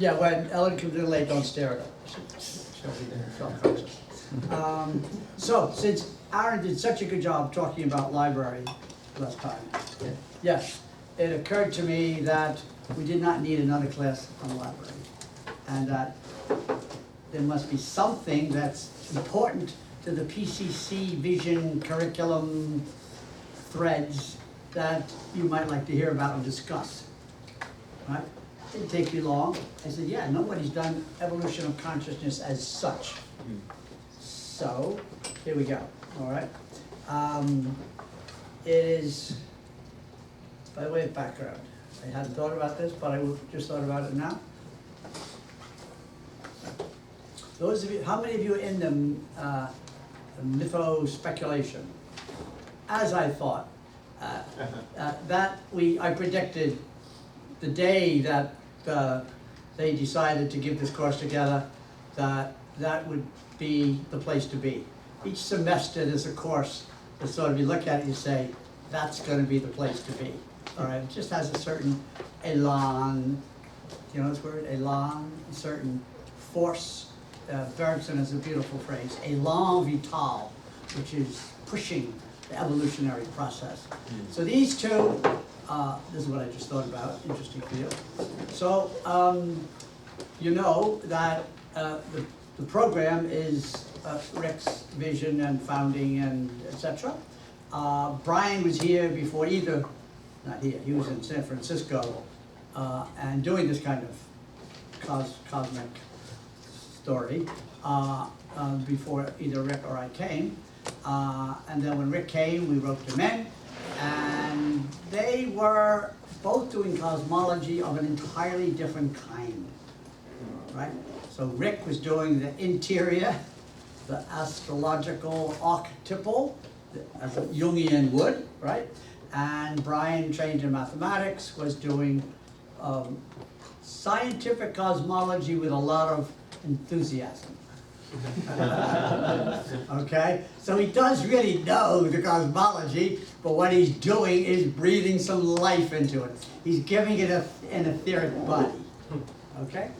Yeah, when Ellen comes in late, don't stare at her. She'll be self-conscious. So, since Aaron did such a good job talking about library last time, yes, it occurred to me that we did not need another class on the library, and that there must be something that's important to the PCC vision curriculum threads that you might like to hear about and discuss, right? Didn't take me long. I said, yeah, nobody's done evolution of consciousness as such. So, here we go, all right? It is, by way of background, I hadn't thought about this, but I just thought about it now. Those of you, how many of you are in the mytho speculation? As I thought, I predicted the day that they decided to give this course together, that would be the place to be. Each semester there's a course that sort of you look at it and you say, that's going to be the place to be. All right, it just has a certain elan, you know this word, elan, a certain force. Bergson has a beautiful phrase, elan vital, which is pushing the evolutionary process. So these two, this is what I just thought about, interesting for you. So, you know that the program is Rick's vision and founding and etc. Brian was here before either, not here, he was in San Francisco and doing this kind of cosmic story before either Rick or I came. And then when Rick came, we roped him in, and they were both doing cosmology of an entirely different kind, right? So Rick was doing the interior, the astrological archetypal, as a Jungian would, right? And Brian, trained in mathematics, was doing scientific cosmology with a lot of enthusiasm. Okay, so he does really know the cosmology, but what he's doing is breathing some life into it. He's giving it an etheric body. Okay,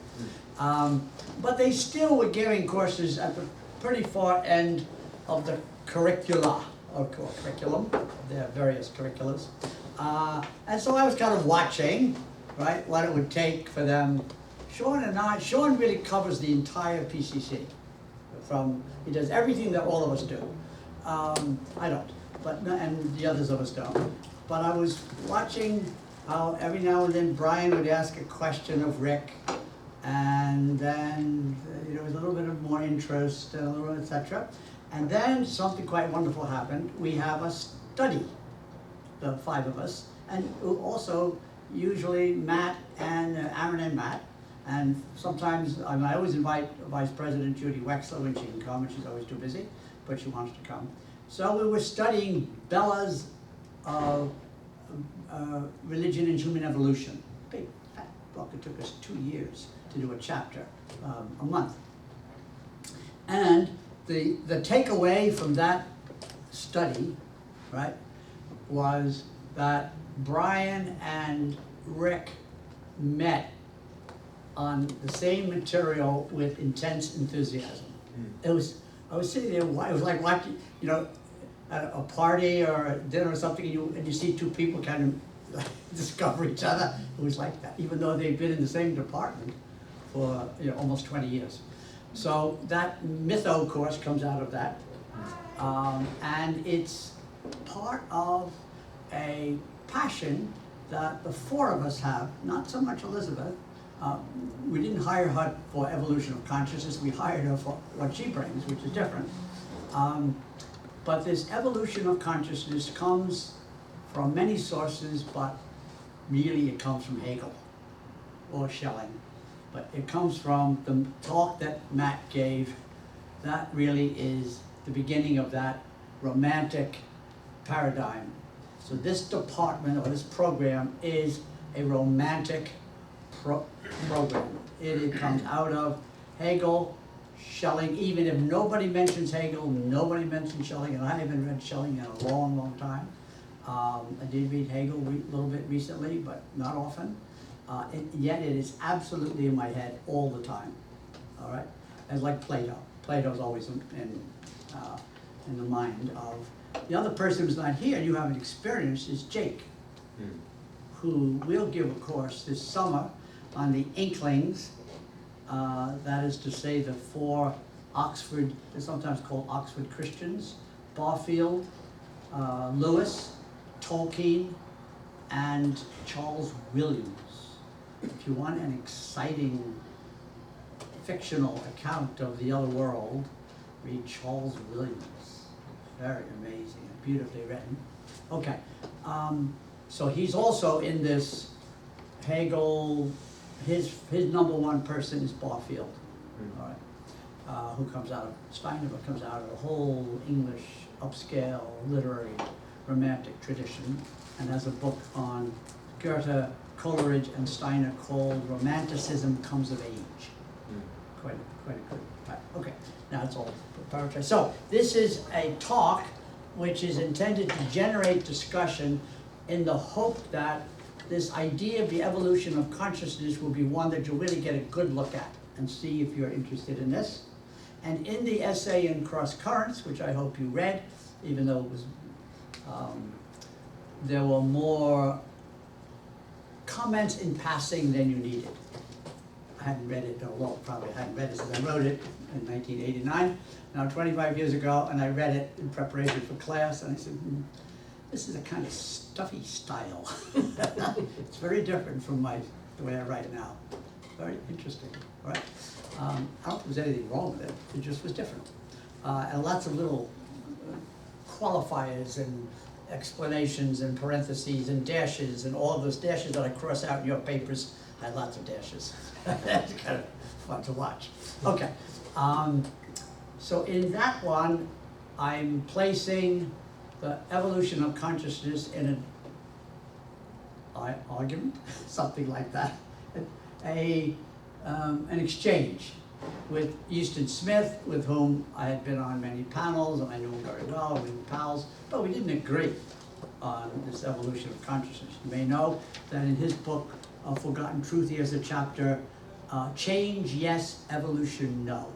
but they still were giving courses at the pretty far end of the curricula, or curriculum, their various curriculums, and so I was kind of watching, right, what it would take for them. Sean really covers the entire PCC. He does everything that all of us do. I don't, and the others of us don't. But I was watching how every now and then Brian would ask a question of Rick, and then there was a little bit of more interest, and a little etc. And then something quite wonderful happened. We have a study, the five of us, and also usually Matt and Aaron and Matt. And sometimes, I always invite Vice President Judy Wexler when she can come, and she's always too busy, but she wants to come. So we were studying Bella's Religion and Human Evolution. Big fat book. It took us 2 years to do a chapter, a month. And the takeaway from that study, right, was that Brian and Rick met on the same material with intense enthusiasm. I was sitting there, it was like watching, you know, at a party or a dinner or something, and you see two people kind of discover each other. It was like that, even though they've been in the same department for almost 20 years. So that mytho course comes out of that, and it's part of a passion that the four of us have, not so much Elizabeth. We didn't hire her for evolution of consciousness, we hired her for what she brings, which is different. But this evolution of consciousness comes from many sources, but really it comes from Hegel or Schelling. But it comes from the talk that Matt gave. That really is the beginning of that romantic paradigm. So this department or this program is a romantic program. It comes out of Hegel, Schelling. Even if nobody mentions Hegel, nobody mentions Schelling, and I haven't read Schelling in a long, long time. I did read Hegel a little bit recently, but not often. and yet it is absolutely in my head all the time, all right? And like Plato. Plato's always in the mind of. The other person who's not here, you haven't experienced, is Jake, who will give a course this summer on the Inklings, that is to say the four Oxford, they're sometimes called Oxford Christians, Barfield, Lewis, Tolkien, and Charles Williams. If you want an exciting fictional account of the other world, read Charles Williams. Very amazing and beautifully written. Okay, so he's also in this Hegel, his number one person is Barfield, all right, who comes out of Steiner, but comes out of the whole English upscale literary romantic tradition, and has a book on Goethe, Coleridge, and Steiner called Romanticism Comes of Age. Quite a good type. Okay, now it's all preparatory. So this is a talk which is intended to generate discussion in the hope that this idea of the evolution of consciousness will be one that you'll really get a good look at and see if you're interested in this. And in the essay in Cross Currents, which I hope you read, even though it was, there were more comments in passing than you needed. I hadn't read it, well, probably hadn't read it since I wrote it in 1989, now 25 years ago, and I read it in preparation for class, and I said, this is a kind of stuffy style. It's very different from the way I write now. Very interesting, right? I don't think there's anything wrong with it, it just was different. And lots of little qualifiers and explanations and parentheses and dashes, and all of those dashes that I cross out in your papers, I had lots of dashes. It's kind of fun to watch. Okay, so in that one, I'm placing the evolution of consciousness in an argument, something like that, an exchange with Euston Smith, with whom I had been on many panels, and I knew him very well, we were pals, but we didn't agree on this evolution of consciousness. You may know that in his book, Forgotten Truth, he has a chapter, Change Yes, Evolution No.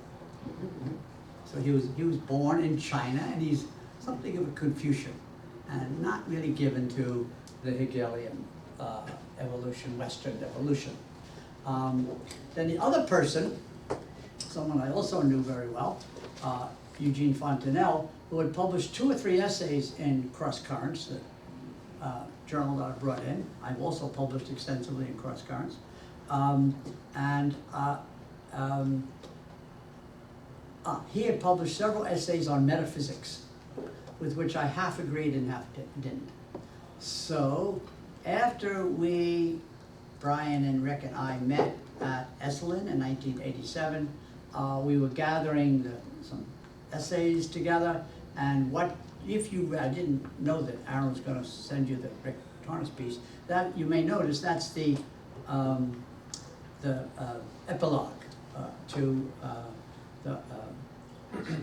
So he was born in China, and he's something of a Confucian, and not really given to the Hegelian evolution, Western evolution. Then the other person, someone I also knew very well, Eugene Fontenelle, who had published 2 or 3 essays in Cross Currents, the journal that I brought in. I've also published extensively in Cross Currents. He had published several essays on metaphysics, with which I half agreed and half didn't. So after Brian and Rick and I met at Esalen in 1987, we were gathering some essays together, and I didn't know that Aaron was going to send you the Rick Tarnas piece, that you may notice that's the epilogue to the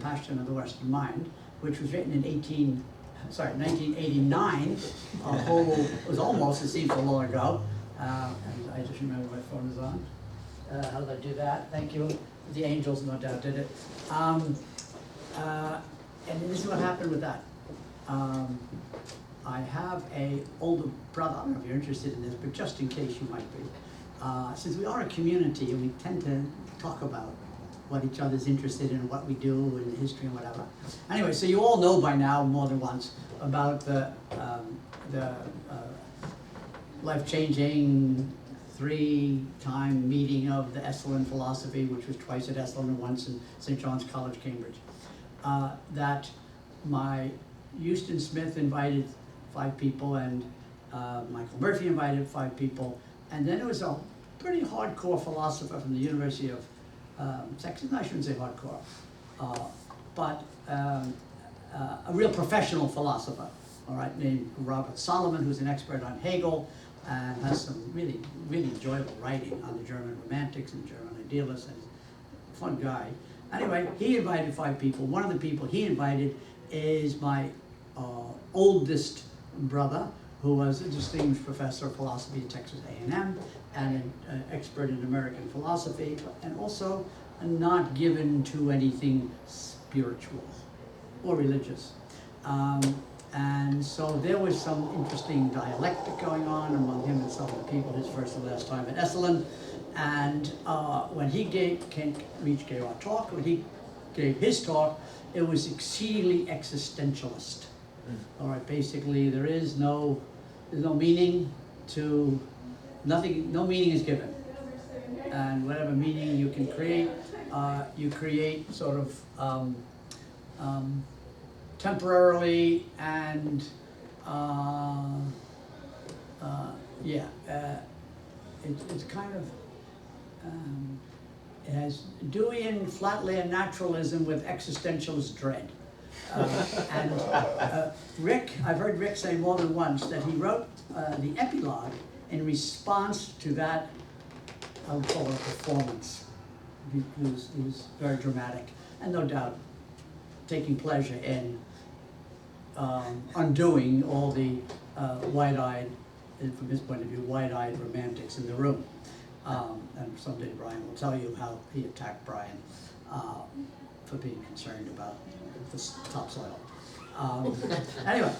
Passion of the Western Mind, which was written in 1989. It was almost, it seems so long ago. And I just remember my phone is on. How did I do that? Thank you. The Angels, no doubt, did it. And this is what happened with that. I have an older brother, I don't know if you're interested in this, but just in case you might be. Since we are a community and we tend to talk about what each other's interested in, what we do, and history and whatever. Anyway, so you all know by now, more than once, about the life-changing 3-time meeting of the Esalen philosophy, which was twice at Esalen and once in St. John's College, Cambridge. That Euston Smith invited 5 people, and Michael Murphy invited 5 people, and then there was a pretty hardcore philosopher from the University of Texas, I shouldn't say hardcore, but a real professional philosopher, all right, named Robert Solomon, who's an expert on Hegel, and has some really, really enjoyable writing on the German Romantics and German Idealists, and a fun guy. Anyway, he invited 5 people. One of the people he invited is my oldest brother, who was a distinguished professor of philosophy at Texas A&M and an expert in American philosophy, and also not given to anything spiritual or religious. And so there was some interesting dialectic going on among him and some of the people his first and last time at Esalen. And when he gave our talk, when he gave his talk, it was exceedingly existentialist. All right, basically there's no meaning to nothing, no meaning is given. And whatever meaning you can create, you create sort of temporarily and it's kind of it has Deweyan flatland naturalism with existentialist dread. Rick, I've heard Rick say more than once that he wrote the epilogue in response to that, I would call it a performance. He was very dramatic, and no doubt taking pleasure in undoing all the wide-eyed, from his point of view, wide-eyed romantics in the room. And someday Brian will tell you how he attacked Brian for being concerned about this topsoil. Anyway,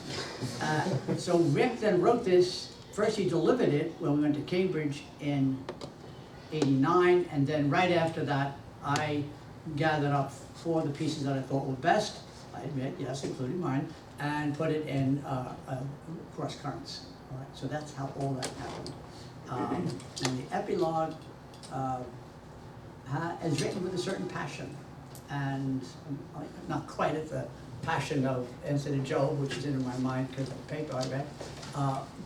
so Rick then wrote this. First he delivered it when we went to Cambridge in '89, and then right after that I gathered up 4 of the pieces that I thought were best, I admit, yes, including mine, and put it in Cross Currents. All right, so that's how all that happened. And the epilogue is written with a certain passion, and not quite at the passion of Ensign and Job, which is in my mind because of the paper I read,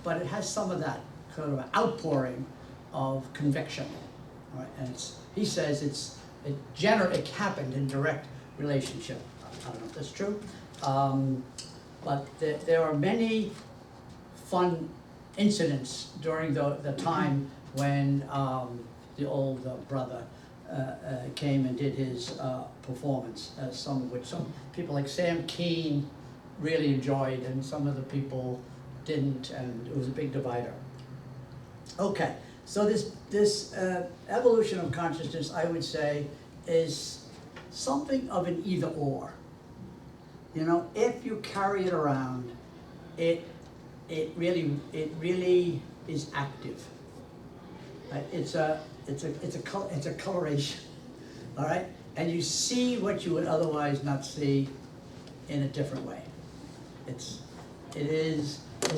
but it has some of that kind of outpouring of conviction. All right, and he says it happened in direct relationship. I don't know if that's true, but there are many fun incidents during the time when the old brother came and did his performance, some of which some people like Sam Keane really enjoyed and some of the people didn't, and it was a big divider. Okay, so this evolution of consciousness, I would say, is something of an either or. You know, if you carry it around, it really is active. It's a coloration, all right? And you see what you would otherwise not see in a different way. It's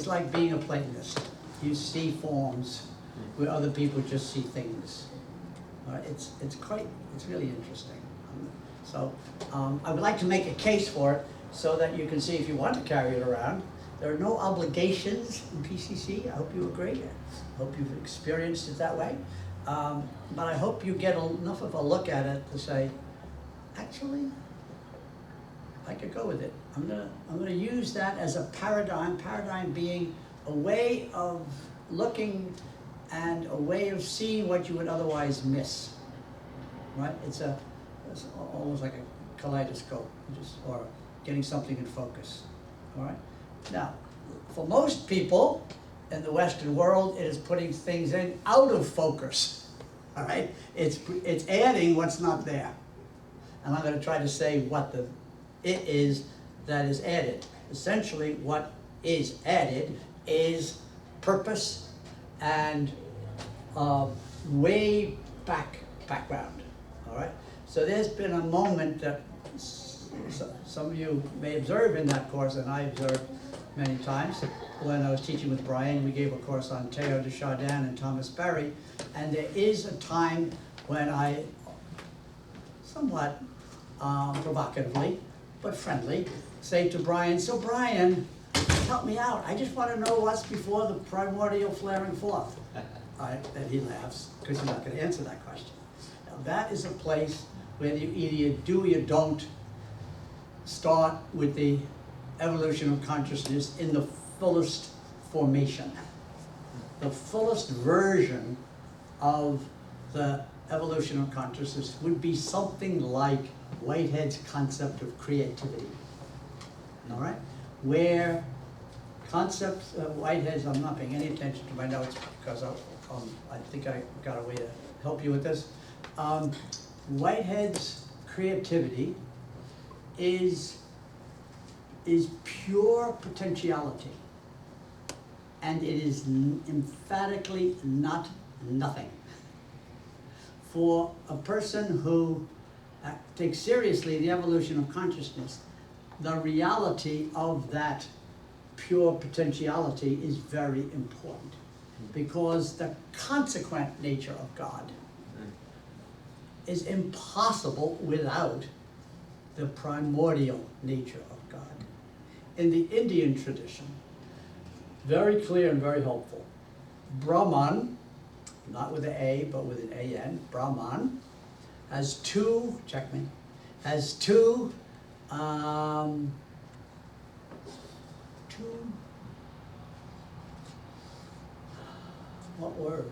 like being a Platonist. You see forms where other people just see things. All right? It's really interesting. So I would like to make a case for it so that you can see if you want to carry it around. There are no obligations in PCC. I hope you agree. I hope you've experienced it that way. But I hope you get enough of a look at it to say, actually, I could go with it. I'm gonna use that as a paradigm being a way of looking and a way of seeing what you would otherwise miss. Right? It's almost like a kaleidoscope, or getting something in focus. All right? Now, for most people in the Western world, it is putting things in out of focus. All right? It's adding what's not there. And I'm going to try to say what it is that is added. Essentially, what is added is purpose and way background. All right? So there's been a moment that some of you may observe in that course, and I observed many times. When I was teaching with Brian, we gave a course on Teilhard de Chardin and Thomas Berry, and there is a time when I, somewhat provocatively, but friendly, say to Brian, so Brian, help me out. I just want to know what's before the primordial flaring forth. And he laughs, because he's not going to answer that question. Now, that is a place where you either do or you don't start with the evolution of consciousness in the fullest formation. The fullest version of the evolution of consciousness would be something like Whitehead's concept of creativity, all right? Where Concepts, Whitehead's, I'm not paying any attention to my notes because I think I got a way to help you with this. Whitehead's creativity is pure potentiality, and it is emphatically not nothing. For a person who takes seriously the evolution of consciousness, the reality of that pure potentiality is very important, because the consequent nature of God is impossible without the primordial nature of God. In the Indian tradition, very clear and very helpful, Brahman, not with an A, but with an A-N, Brahman, has two, check me, has two, what word?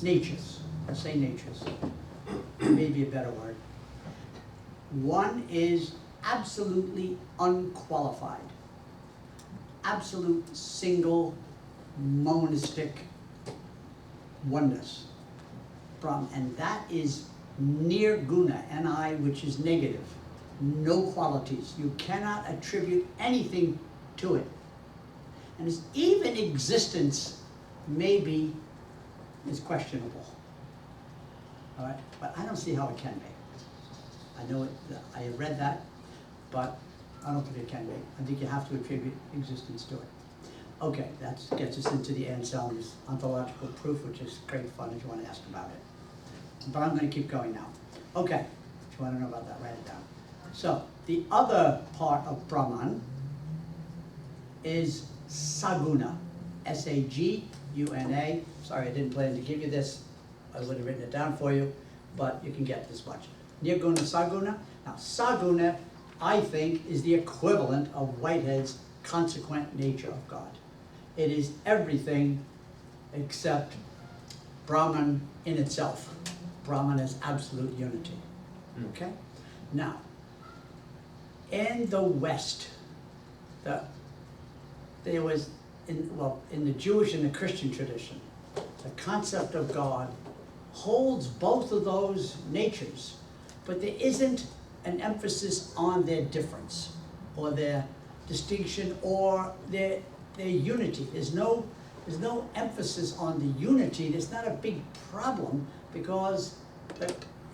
Natures, let's say natures, maybe a better word. One is absolutely unqualified, absolute single monistic oneness, and that is nirguna, Ni, which is negative, no qualities. You cannot attribute anything to it. And its even existence maybe is questionable. All right, but I don't see how it can be. I know it, I have read that, but I don't think it can be. I think you have to attribute existence to it. Okay, that gets us into the Anselm's ontological proof, which is great fun if you want to ask about it. But I'm going to keep going now. Okay, if you want to know about that, write it down. So, the other part of Brahman is Saguna, S-A-G-U-N-A. Sorry, I didn't plan to give you this. I would have written it down for you, but you can get this much. Nirguna, Saguna. Now, Saguna, I think, is the equivalent of Whitehead's consequent nature of God. It is everything except Brahman in itself. Brahman is absolute unity. Okay? Now, in the West, there was, in the Jewish and the Christian tradition, the concept of God holds both of those natures, but there isn't an emphasis on their difference or their distinction or their unity. There's no emphasis on the unity. There's not a big problem because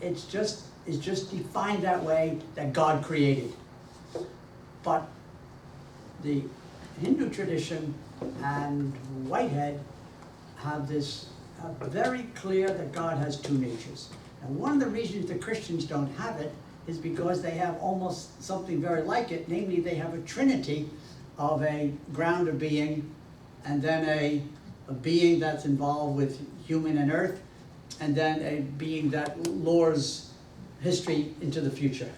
it's just defined that way, that God created. But the Hindu tradition and Whitehead have this very clear that God has two natures. And one of the reasons the Christians don't have it is because they have almost something very like it, namely they have a trinity of a ground of being, and then a being that's involved with human and earth, and then a being that lures history into the future.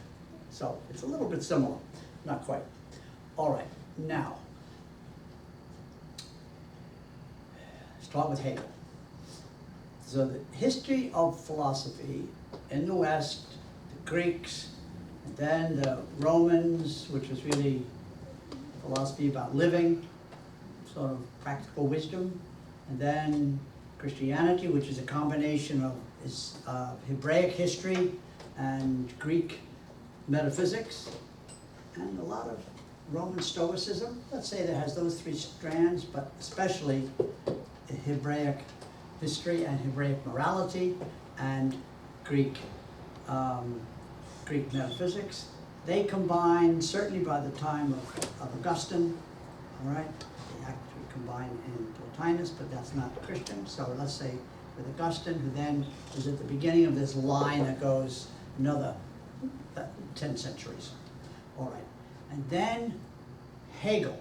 So it's a little bit similar, not quite. All right, now, start with Hegel. So the history of philosophy in the West, the Greeks, and then the Romans, which was really philosophy about living, sort of practical wisdom, and then Christianity, which is a combination of Hebraic history and Greek metaphysics, and a lot of Roman Stoicism. Let's say that has those three strands, but especially Hebraic history and Hebraic morality and Greek metaphysics. They combine, certainly by the time of Augustine, all right? They actually combine in Plotinus, but that's not Christian. So let's say with Augustine, who then is at the beginning of this line that goes another 10 centuries. All right. And then Hegel,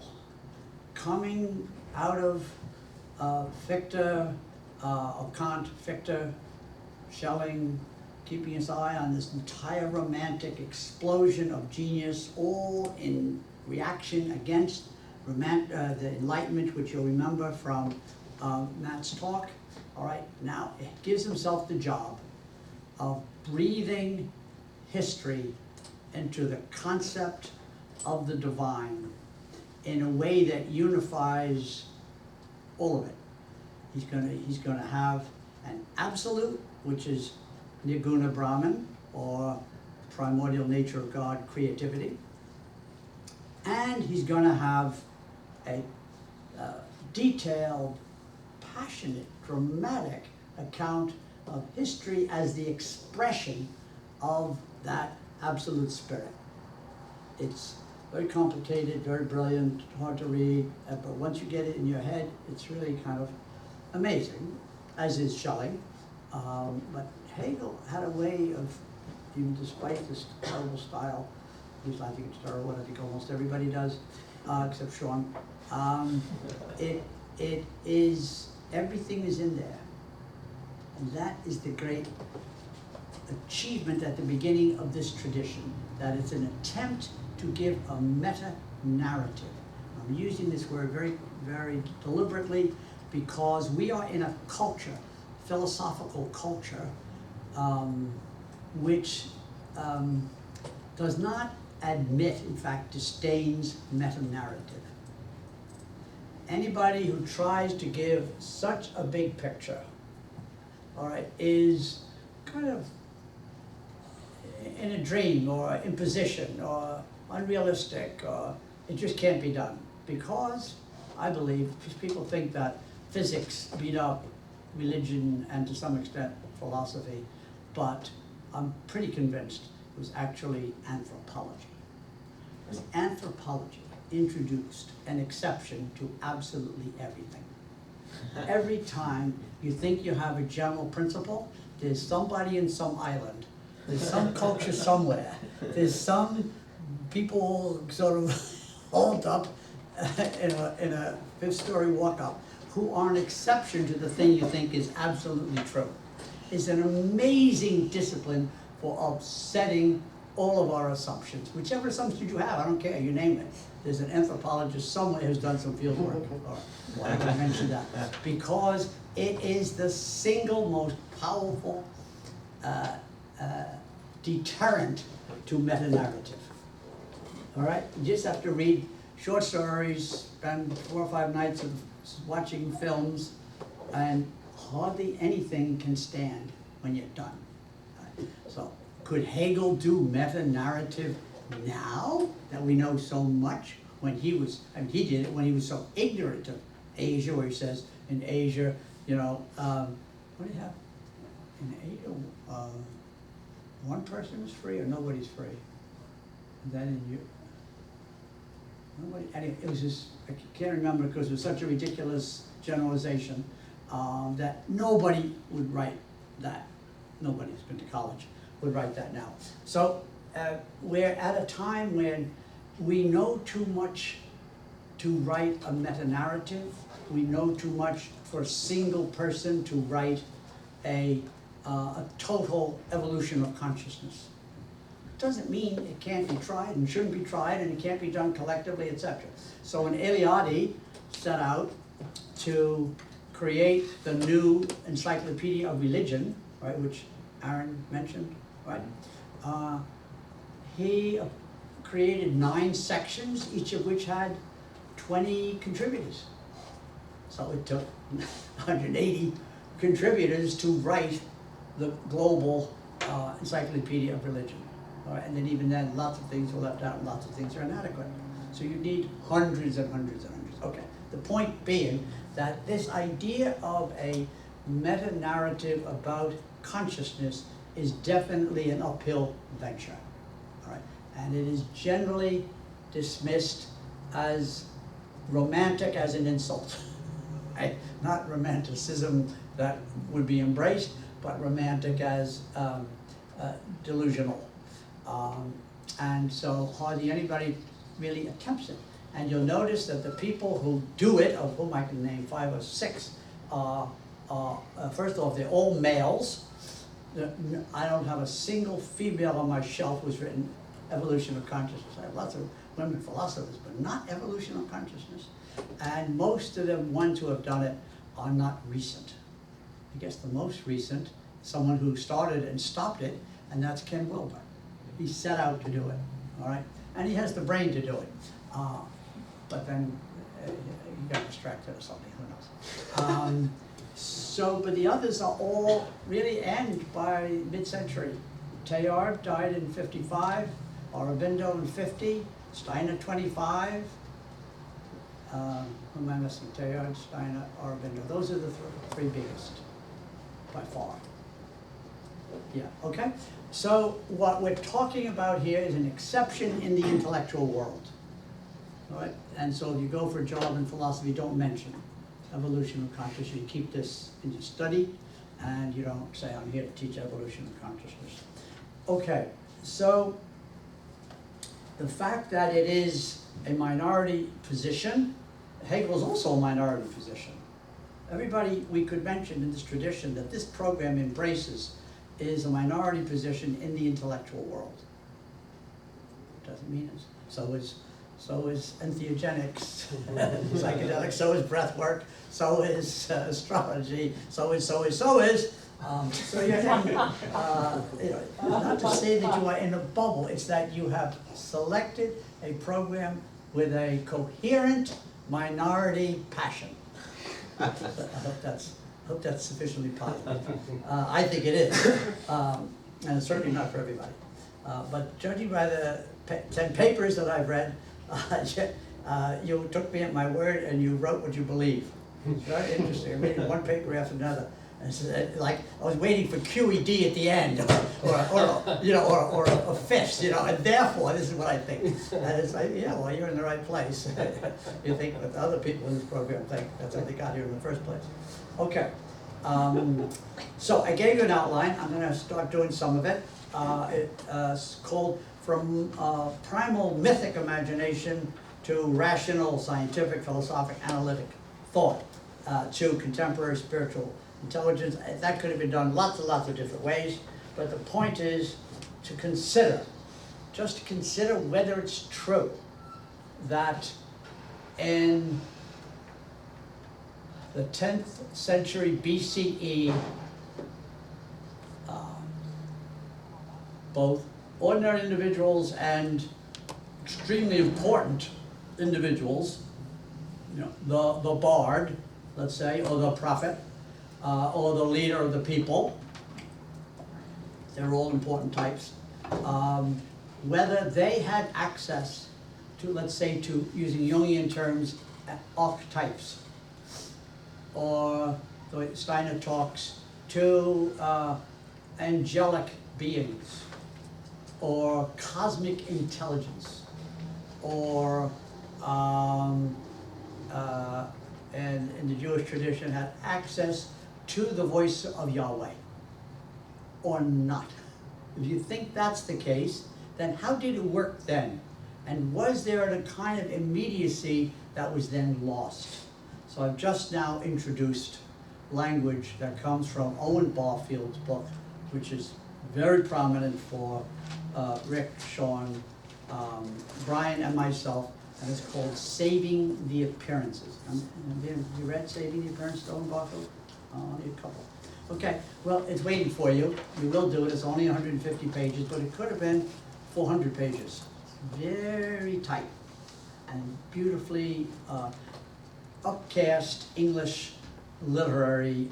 coming out of Fichte, of Kant, Fichte, Schelling, keeping his eye on this entire romantic explosion of genius, all in reaction against the Enlightenment, which you'll remember from Matt's talk. All right, now it gives himself the job of breathing history into the concept of the divine in a way that unifies all of it. He's gonna have an absolute, which is Nirguna Brahman, or primordial nature of God, creativity. And he's gonna have a detailed, passionate, dramatic account of history as the expression of that absolute spirit. It's very complicated, very brilliant, hard to read, but once you get it in your head, it's really kind of amazing, as is Shelley. But Hegel had a way of, even despite this terrible style, at least I think it's terrible, I think almost everybody does, except Sean. It is, everything is in there. And that is the great achievement at the beginning of this tradition, that it's an attempt to give a meta-narrative. I'm using this word very, very deliberately because we are in a culture, philosophical culture, which does not admit, in fact, disdains meta-narrative. Anybody who tries to give such a big picture, all right, is kind of in a dream or imposition or unrealistic, or it just can't be done. Because I believe, because people think that physics beat up religion and to some extent philosophy, but I'm pretty convinced it was actually anthropology. Because anthropology introduced an exception to absolutely everything. Every time you think you have a general principle, there's somebody in some island, there's some culture somewhere, there's some people sort of hauled up in a fifth-story walk-up who are an exception to the thing you think is absolutely true. It's an amazing discipline for upsetting all of our assumptions. Whichever assumptions you have, I don't care, you name it. There's an anthropologist somewhere who's done some field work. Why did I mention that? Because it is the single most powerful deterrent to meta-narrative. All right, you just have to read short stories, spend 4 or 5 nights of watching films, and hardly anything can stand when you're done. Right? So, could Hegel do meta-narrative now that we know so much? When he was, I mean, he did it when he was so ignorant of Asia, where he says in Asia, you know, what do you have? In Asia, one person is free or nobody's free. And then in you, nobody, anyway, it was just, I can't remember because it was such a ridiculous generalization that nobody would write that. Nobody who's been to college would write that now. So we're at a time when we know too much to write a meta-narrative. We know too much for a single person to write a total evolution of consciousness. Doesn't mean it can't be tried and shouldn't be tried and it can't be done collectively, etc. So when Eliade set out to create the new encyclopedia of religion, right, which Aaron mentioned, right, he created 9 sections, each of which had 20 contributors. So it took 180 contributors to write the global encyclopedia of religion. And then even then, lots of things were left out and lots of things are inadequate. So you need hundreds and hundreds and hundreds. Okay, the point being that this idea of a meta-narrative about consciousness is definitely an uphill venture. All right, and it is generally dismissed as romantic as an insult. Right? Not romanticism that would be embraced, but romantic as delusional. And so hardly anybody really attempts it. And you'll notice that the people who do it, of whom I can name 5 or 6, first off, they're all males. I don't have a single female on my shelf who's written Evolution of Consciousness. I have lots of women philosophers, but not Evolution of Consciousness. And most of the ones who have done it are not recent. I guess the most recent, someone who started and stopped it, and that's Ken Wilber. He set out to do it, all right? and he has the brain to do it. But then he got distracted or something, who knows. But the others are all really end by mid-century. Teilhard died in 55, Aurobindo in 50, Steiner 25. Who am I missing? Teilhard, Steiner, Aurobindo. Those are the three biggest by far. Yeah, okay? So what we're talking about here is an exception in the intellectual world. All right? And so if you go for a job in philosophy, don't mention evolution of consciousness. You keep this in your study, and you don't say, I'm here to teach evolution of consciousness. Okay, so the fact that it is a minority position, Hegel's also a minority position. Everybody we could mention in this tradition that this program embraces is a minority position in the intellectual world. Doesn't mean it. So is entheogenics, psychedelics, so is breath work, so is astrology, so is. So you're not to say that you are in a bubble, it's that you have selected a program with a coherent minority passion. I hope that's sufficiently positive. I think it is, and it's certainly not for everybody. But judging by the 10 papers that I've read, you took me at my word and you wrote what you believe. It's very interesting. I read one paper after another. And it's like I was waiting for QED at the end, or a fifth, and therefore this is what I think. And it's like, yeah, well, you're in the right place. You think what the other people in this program think. That's how they got here in the first place. Okay. So I gave you an outline. I'm going to start doing some of it. It's called From Primal Mythic Imagination to Rational Scientific Philosophic Analytic Thought to Contemporary Spiritual Intelligence. That could have been done lots and lots of different ways, but the point is to consider, just to consider whether it's true that in the 10th century BCE, both ordinary individuals and extremely important individuals, the bard, let's say, or the prophet, or the leader of the people, they're all important types, whether they had access to, let's say, to, using Jungian terms, archetypes, or the way Steiner talks, to angelic beings, or cosmic intelligence, or and in the Jewish tradition had access to the voice of Yahweh, or not. If you think that's the case, then how did it work then? And was there a kind of immediacy that was then lost? So I've just now introduced language that comes from Owen Barfield's book, which is very prominent for Rick, Sean, Brian, and myself, and it's called Saving the Appearances. Have you read Saving the Appearances, Owen Barfield? Only a couple. Okay, well, it's waiting for you. You will do it. It's only 150 pages, but it could have been 400 pages. Very tight and beautifully upcast English literary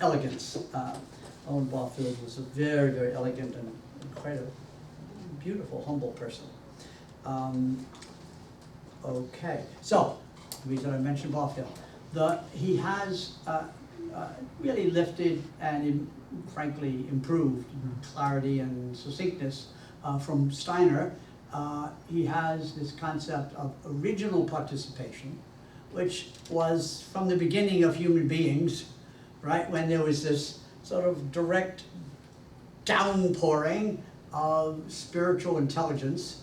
elegance. Owen Barfield was a very, very elegant and quite a beautiful, humble person. Okay, so the reason I mentioned Barfield, he has really lifted and frankly improved clarity and succinctness from Steiner. He has this concept of original participation, which was from the beginning of human beings, right, when there was this sort of direct downpouring of spiritual intelligence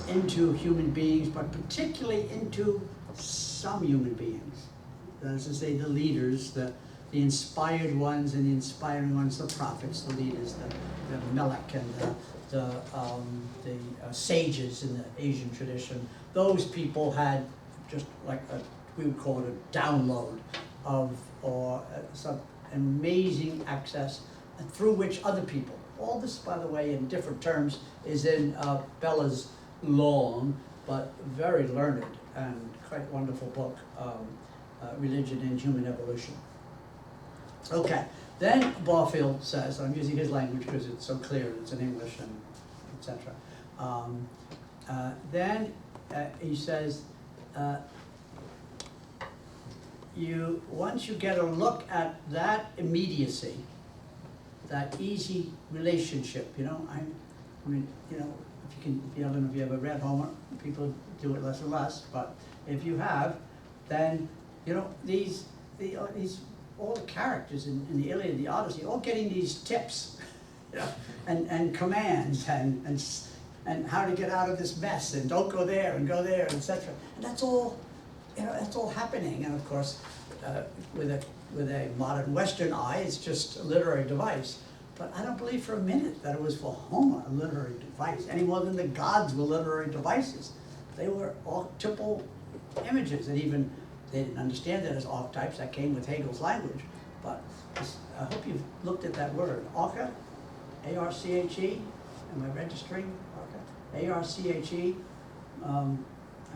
into human beings, but particularly into some human beings. That is to say, the leaders, the inspired ones, and the inspiring ones, the prophets, the leaders, the Melech and the sages in the Asian tradition. Those people had just like we would call it a download of, or some amazing access through which other people All this, by the way, in different terms, is in Bella's long but very learned and quite wonderful book, Religion and Human Evolution. Okay, then Barfield says, I'm using his language because it's so clear, it's in English and etc. Then he says, once you get a look at that immediacy, that easy relationship, I mean, I don't know if you ever read Homer, people do it less and less, but if you have, then, these all the characters in the Iliad and the Odyssey, all getting these tips, and commands, and how to get out of this mess, and don't go there, and go there, etc. And that's all, that's all happening. And of course, with a modern Western eye, it's just a literary device. But I don't believe for a minute that it was for Homer a literary device, any more than the gods were literary devices. They were archetypal images, and even they didn't understand that as archetypes. That came with Hegel's language. But I hope you've looked at that word, arche, A-R-C-H-E. Am I registering? Arche, A-R-C-H-E. I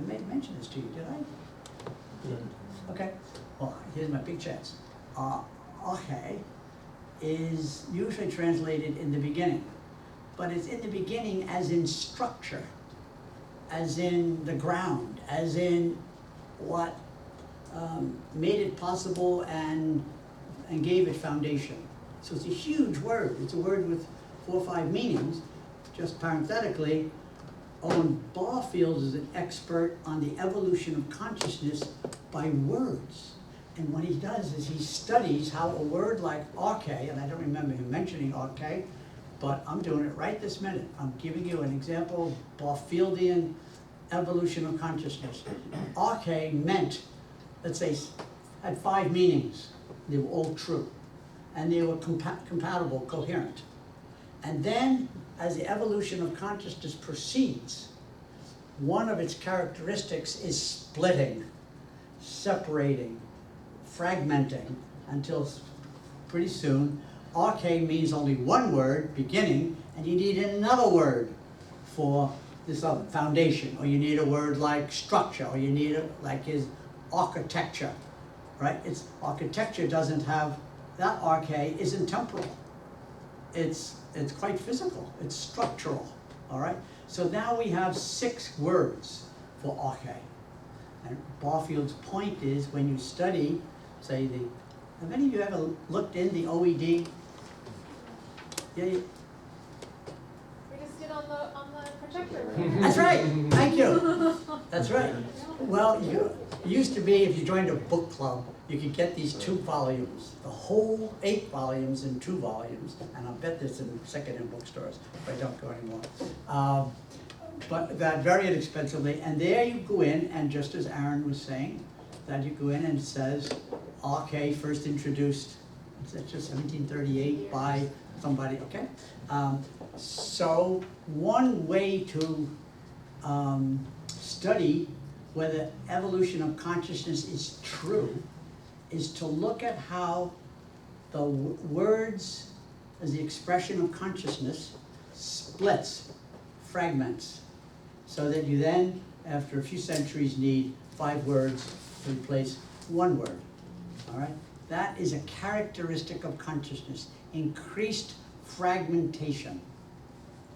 may have mentioned this to you, did I? Yeah. Okay. Well, here's my big chance. Arche is usually translated in the beginning, but it's in the beginning as in structure, as in the ground, as in what made it possible and gave it foundation. So it's a huge word. It's a word with 4 or 5 meanings. Just parenthetically, Owen Barfield is an expert on the evolution of consciousness by words. And what he does is he studies how a word like arche, and I don't remember him mentioning arche, but I'm doing it right this minute. I'm giving you an example of Barfieldian evolution of consciousness. Arche meant, let's say, had 5 meanings. They were all true. And they were compatible, coherent. And then, as the evolution of consciousness proceeds, one of its characteristics is splitting, separating, fragmenting, until pretty soon, arche means only one word, beginning, and you need another word for this other, foundation, or you need a word like structure, or you need like his architecture, right? It's architecture doesn't have, that arche isn't temporal. It's quite physical, it's structural, all right? So now we have 6 words for arche. And Barfield's point is, when you study, say, have any of you ever looked in the OED? Yeah, We just did on the projector. that's right, thank you. That's right. Well, you used to be, if you joined a book club, you could get these 2 volumes, the whole 8 volumes in 2 volumes, and I bet there's in second-hand bookstores, if I don't go anymore. But that very inexpensively, and there you go in, and just as Aaron was saying, that you go in and it says, arche first introduced, it's just 1738 by somebody, okay? So one way to study whether evolution of consciousness is true is to look at how the words as the expression of consciousness splits, fragments, so that you then, after a few centuries, need 5 words to replace 1 word, all right? That is a characteristic of consciousness, increased fragmentation,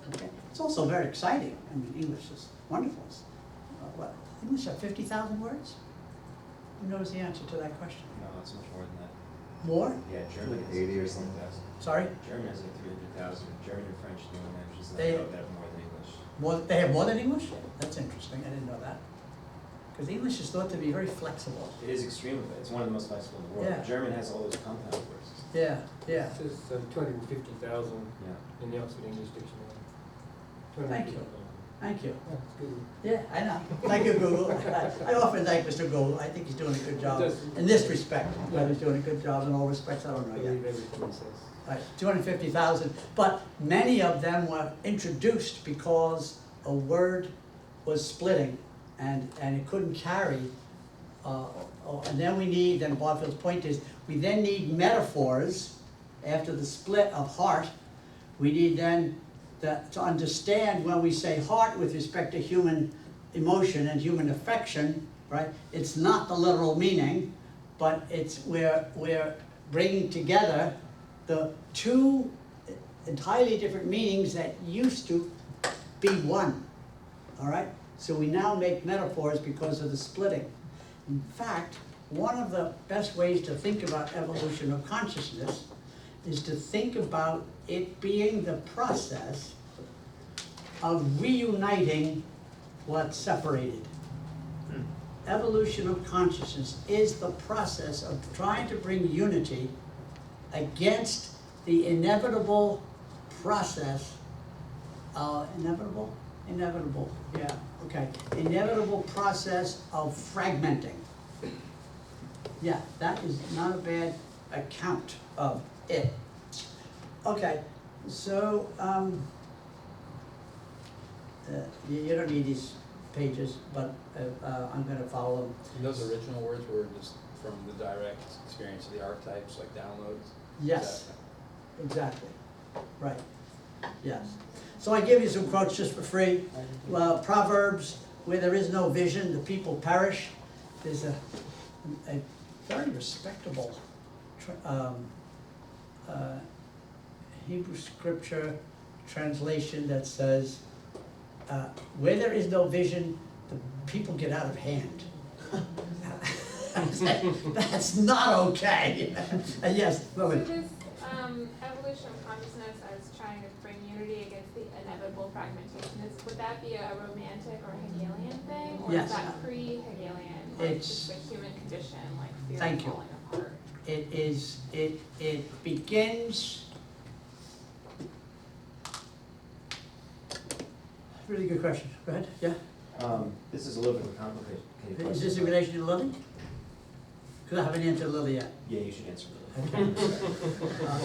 okay? It's also very exciting. I mean, English is wonderful. What, English have 50,000 words? Who knows the answer to that question? No, it's much more than that. More? Yeah, German Like has 80 or 300,000. something. Sorry? German has like 300,000. German and French, the only languages that They- I know that have more than English. They have more than English? That's interesting, I didn't know that. Because English is thought to be very flexible. It is extremely, it's one of the most flexible in the world. Yeah. German has all those compound words. Yeah, yeah. It says 250,000 Yeah. in the Oxford English Dictionary. Thank you. 250,000. Thank you. Yeah, it's good. Yeah, I know. Thank you, Google. I often thank Mr. Google. I think he's doing a good job in this respect. Whether he's doing a good job in all respects, I don't I know yet. believe everything he says. Right, 250,000, but many of them were introduced because a word was splitting and it couldn't carry. And then we need, then Barfield's point is, we then need metaphors after the split of heart. We need then to understand when we say heart with respect to human emotion and human affection, right? It's not the literal meaning, but we're bringing together the two entirely different meanings that used to be one, all right? So we now make metaphors because of the splitting. In fact, one of the best ways to think about evolution of consciousness is to think about it being the process of reuniting what's separated. Evolution of consciousness is the process of trying to bring unity against the inevitable process, inevitable, yeah, okay, inevitable process of fragmenting. Yeah, that is not a bad account of it. Okay, so, you don't need these pages, but I'm gonna follow them. And those original words were just from the direct experience of the archetypes, like downloads? Yes, exactly, right, yes. So I give you some quotes just for free. Well, Proverbs, where there is no vision, the people perish. There's a very respectable Hebrew scripture translation that says, where there is no vision, the people get out of hand. That's not okay. Yes, So Lily. this evolution of consciousness as trying to bring unity against the inevitable fragmentation, would that be a romantic or Hegelian thing? Or Yes. is that pre-Hegelian, like It's- just the human condition, like fear Thank of you. falling apart? It begins. Really good question. Go ahead, yeah? This is a little bit of a complicated question. Is this in relation to Lily? Because I haven't answered Lily yet. Yeah, you should answer Lily. Okay.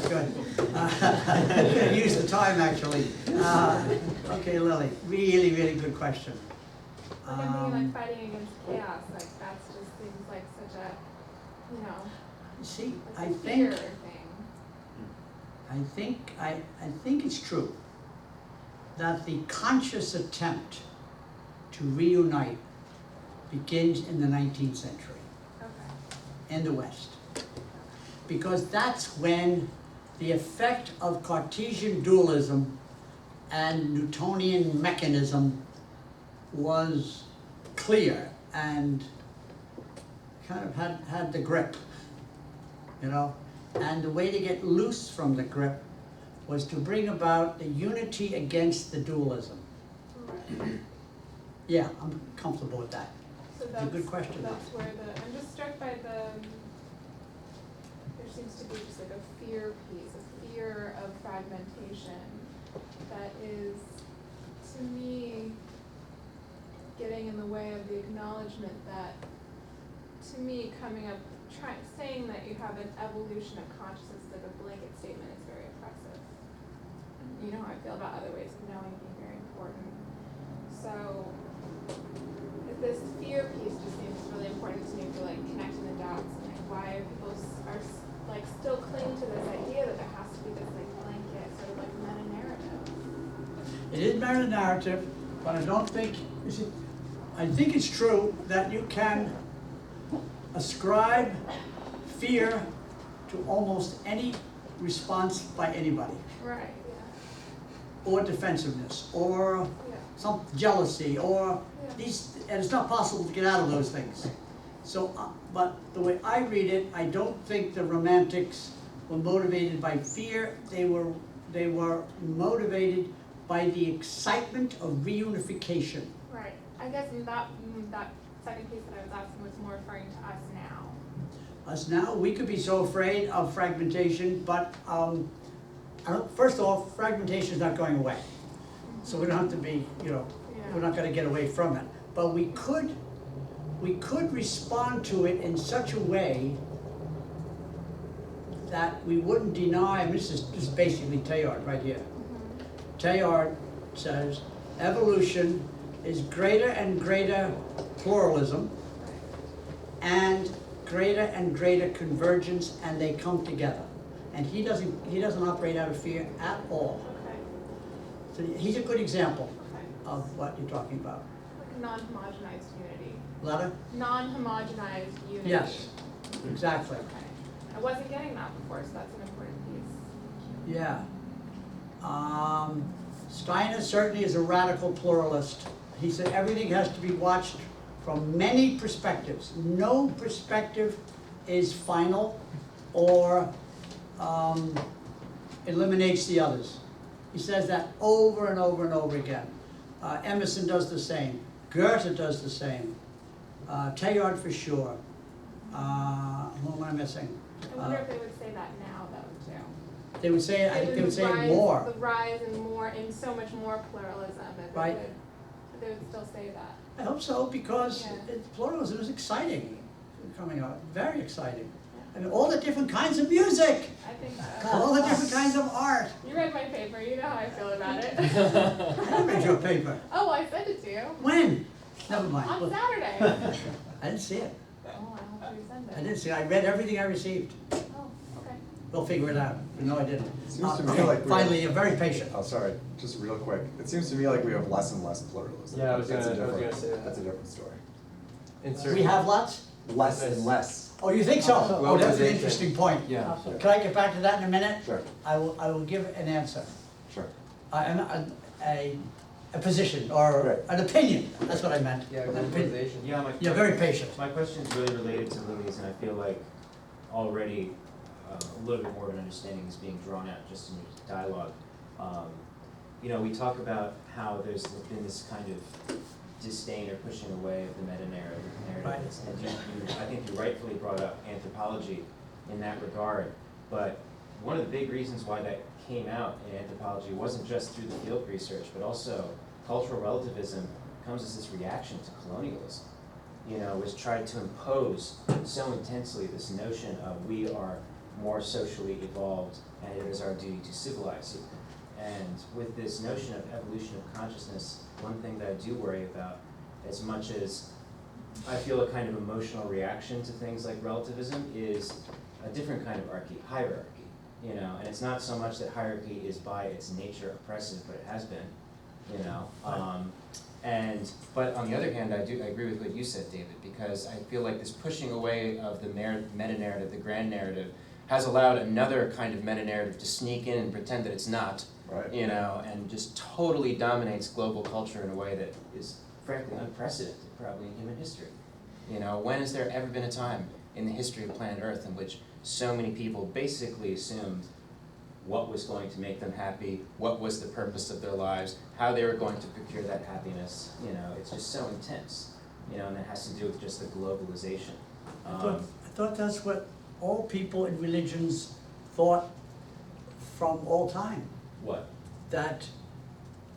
Good. I'm gonna use the time, actually. Okay, Lily, really, really good question. Like I'm thinking like fighting against chaos, like that's just seems like such a, you know, See, like I a fear think, thing. I think it's true that the conscious attempt to reunite begins in the 19th century Okay. in the West. Because that's when the effect of Cartesian dualism and Newtonian mechanism was clear and kind of had the grip, you know? And the way to get loose from the grip was to bring about the unity against the dualism. Right. Yeah, I'm comfortable with that. So It's a good question. That's where I'm just struck by there seems to be just like a fear piece, a fear of fragmentation that is, to me, getting in the way of the acknowledgement that, to me, saying that you have an evolution of consciousness like a blanket statement is very oppressive. You know how I feel about other ways of knowing being very important. So this fear piece just seems really important to me for like connecting the dots and like why people are like still cling to this idea that there has to be this like blanket sort of like meta-narrative. It is meta-narrative, but I don't think, I think it's true that you can ascribe fear to almost any response by anybody, Right, yeah. or defensiveness, or Yeah. some jealousy, or Yeah. these, and it's not possible to get out of those things. So, but the way I read it, I don't think the Romantics were motivated by fear. They were motivated by the excitement of reunification. Right. I guess that second piece that I was asking was more referring to us now. Us now, we could be so afraid of fragmentation, but first off, fragmentation is not going away. So we don't have to be, we're not gonna get away from it. But we could respond to it in such a way that we wouldn't deny, and this is basically Teilhard right here. Teilhard says, evolution is greater and greater pluralism and greater convergence, and they come together. And he doesn't operate out of fear at all. Okay. So he's a good example of what you're talking about. Like non-homogenized unity. Letter? Non-homogenized unity. Yes, exactly. Okay. I wasn't getting that before, so that's an important piece. Yeah. Steiner certainly is a radical pluralist. He said everything has to be watched from many perspectives. No perspective is final or eliminates the others. He says that over and over and over again. Emerson does the same. Goethe does the same. Teilhard for sure. Who am I missing? I wonder if they would say that now, though, too. They would say, I think they would say it more. The rise in so much more pluralism, that Right. they would still say that. I hope so, because Yeah. pluralism is exciting, coming out, very exciting. I mean, all the different kinds of music, I think all the so. different kinds of art. You read my paper, you know how I feel about it. I read your paper. Oh, I sent it to you. When? Never mind. On Look, Saturday. I didn't see it. Oh, I hope you send it. I didn't see it. I read everything I received. Oh, okay. We'll figure it out. No, I didn't. Seems to me like we- Finally, you're very patient. Oh, sorry, just real quick. It seems to me like we have less and less pluralism. Yeah, I was That's a gonna different- say that. That's a different story. We have lots? Less and less. Oh, you think so? Oh, that's an Globalization. interesting point. Yeah. Can I get back to that in a minute? Sure, I will give an answer. sure. A position or Right. an opinion, that's what I meant. Yeah, An opinion. globalization. Yeah, You're very patient. my question's really related to Lily's, and I feel like already a little bit more of an understanding is being drawn out just in your dialogue. You know, we talk about how there's been this kind of disdain or pushing away of the meta-narrative, Right. and I think you rightfully brought up anthropology in that regard, but one of the big reasons why that came out in anthropology wasn't just through the field research, but also cultural relativism comes as this reaction to colonialism. You know, was tried to impose so intensely this notion of we are more socially evolved and it is our duty to civilize you. And with this notion of evolution of consciousness, one thing that I do worry about, as much as I feel a kind of emotional reaction to things like relativism, is a different kind of hierarchy. You know, and it's not so much that hierarchy is by its nature oppressive, but it has been, you know. But on the other hand, I agree with what you said, David, because I feel like this pushing away of the meta-narrative, the grand narrative, has allowed another kind of meta-narrative to sneak in and pretend that it's not, Right. you know, and just totally dominates global culture in a way that is frankly unprecedented probably in human history. You know, when has there ever been a time in the history of planet Earth in which so many people basically assumed what was going to make them happy, what was the purpose of their lives, how they were going to procure that happiness? You know, it's just so intense, you know, and that has to do with just the globalization. I thought that's what all people in religions thought from all time, What? that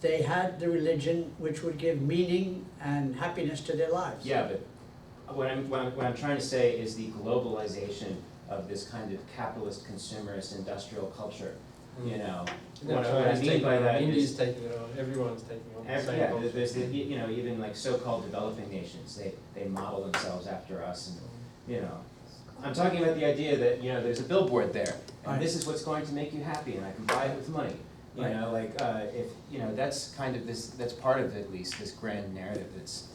they had the religion which would give meaning and happiness to their lives. Yeah, but what I'm trying to say is the globalization of this kind of capitalist, consumerist, industrial culture, you know. What I mean by that India's is, taking it on, everyone's taking on the same yeah, culture. there's the, you know, even like so-called developing nations, they model themselves after us, and, you know. I'm talking about the idea that, you know, there's a billboard there, Right. and this is what's going to make you happy, and I can buy it with money. You Right. know, like, if, you know, that's kind of this, that's part of at least this grand narrative that's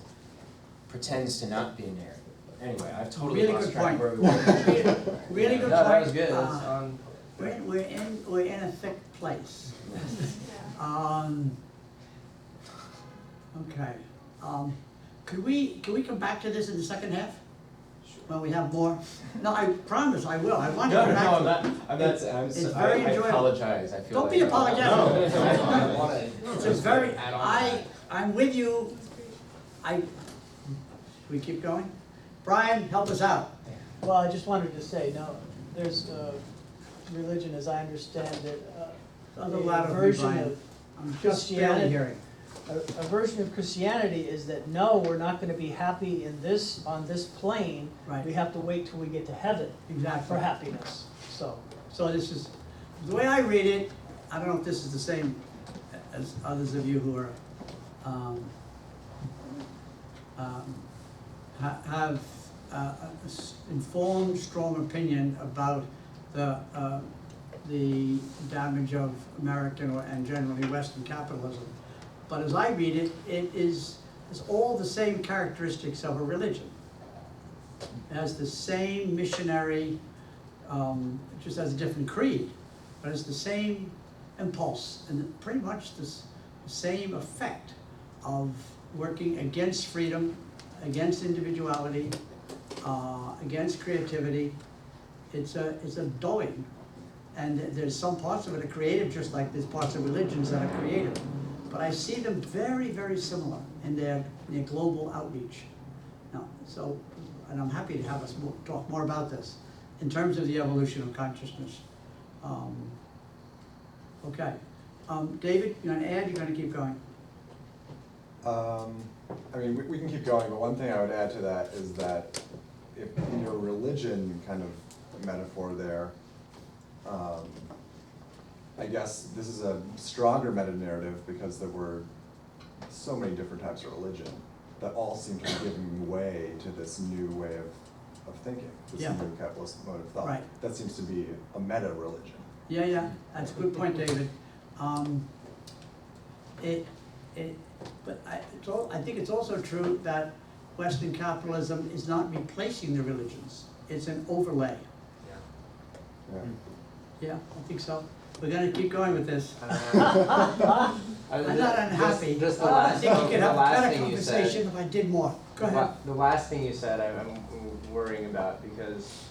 pretends to not be a narrative. Anyway, I've totally Really lost good track point. where we were. Really good No, that point. was good, that's on. We're in a thick place. Yeah. Okay, could we come back to this in the second half? When we have more? No, I promise I will, I want to No, come back to it. I'm not, It's very I enjoyable. apologize, I feel Don't like. be apologetic. No. It's a very, I'm with you, we keep going? Brian, help us out. Well, I just wanted to say, no, there's religion, as I understand it, On the a ladder, version Brian. of, I'm just barely Christianity. hearing. a version of Christianity is that, no, we're not gonna be happy on this plane. Right. We have to wait till we get to heaven Exactly. for happiness, so. So this is, the way I read it, I don't know if this is the same as others of you who are, have informed, strong opinion about the the damage of American and generally Western capitalism. But as I read it, it's all the same characteristics of a religion. It has the same missionary, it just has a different creed, but it's the same impulse and pretty much the same effect of working against freedom, against individuality, against creativity. It's a doing, and there's some parts of it are creative, just like there's parts of religions that are creative. But I see them very, very similar in their global outreach. Now, and I'm happy to have us talk more about this in terms of the evolution of consciousness. Okay, David, you want to add? You're going to keep going. I mean, we can keep going, but one thing I would add to that is that if in your religion kind of metaphor there, I guess this is a stronger meta-narrative because there were so many different types of religion that all seem to be giving way to this new way of thinking, this new capitalist mode of thought. Right. That seems to be a meta-religion. Yeah, that's a good point, David. But I think it's also true that Western capitalism is not replacing the religions. It's an overlay. Yeah. Yeah, I think so. We're gonna keep going with this. I'm I'm not unhappy. Just the I last, think we could the have a last better thing you said. conversation if I did more. Go ahead. The last thing you said, I'm worrying about, because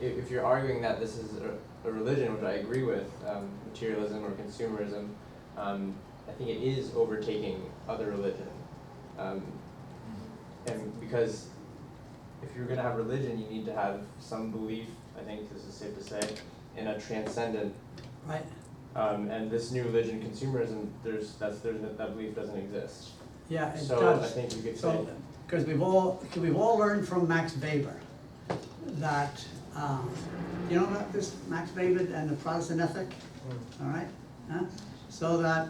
if you're arguing that this is a religion, which I agree with, materialism or consumerism, I think it is overtaking other religion. And because if you're going to have religion, you need to have some belief, I think this is safe to say, in a transcendent. Right. And this new religion, consumerism, that belief doesn't exist. Yeah, it So does. I think you could say. So, because we've all learned from Max Weber that, you know about this, Max Weber and the Protestant ethic? All right? Huh? So that,